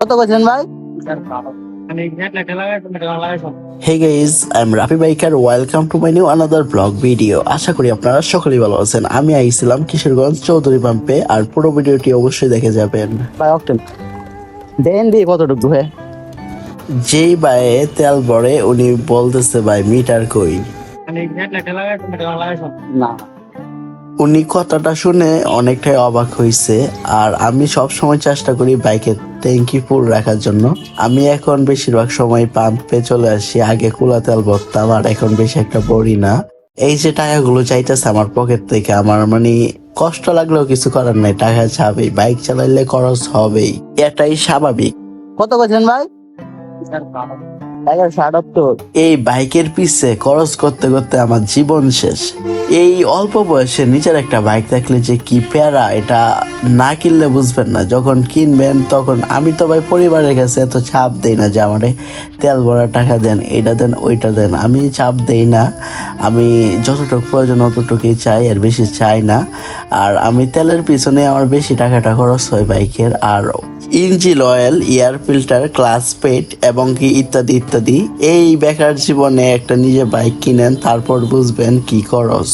কত করছেন ভাই? Hey guys, I'm Rafi Biker. Welcome to my new another vlog video. আশা করি আপনারা সকলেই ভালো আছেন। আমি আইছিলাম কিশোরগঞ্জ চৌধুরী পাম্পে, আর পুরো ভিডিওটি অবশ্যই দেখে যাবেন। ভাই অকটেন দেন দিয়ে কতটুকু ভাই? যেই বাইয়ে তেল ভরে উনি বলতেছে ভাই মিটার কই। না উনি কথাটা শুনে অনেকটাই অবাক হয়েছে। আর আমি সব সময় চেষ্টা করি বাইকের ট্যাঙ্কি ফুল রাখার জন্য। আমি এখন বেশিরভাগ সময় পাম্পে চলে আসি, আগে কুলা তেল ভরতাম আর এখন বেশি একটা ভরি না। এই যে টাকাগুলো চাইতেছে আমার পকেট থেকে, আমার মানে কষ্ট লাগলেও কিছু করার নাই, টাকা যাবেই, বাইক চালাইলে খরচ হবেই, এটাই স্বাভাবিক। কত করছেন ভাই? 1178। এই বাইকের পিছে খরচ করতে করতে আমার জীবন শেষ। এই অল্প বয়সে নিজের একটা বাইক থাকলে যে কি প্যারা, এটা না কিনলে বুঝবেন না। যখন কিনবেন তখন আমি তো ভাই পরিবারের কাছে এত চাপ দেই না যে আমারে তেল ভরার টাকা দেন, এটা দেন, ওইটা দেন। আমি চাপ দেই না, আমি যতটুকু প্রয়োজন অতটুকুই চাই, এর বেশি চাই না। আর আমি তেলের পিছনে আমার বেশি টাকাটা খরচ হয় বাইকের। আর engine oil, air filter, clutch plate এবং কি ইত্যাদি ইত্যাদি। এই বেকার জীবনে একটা নিজে বাইক কিনেন, তারপর বুঝবেন কি খরচ।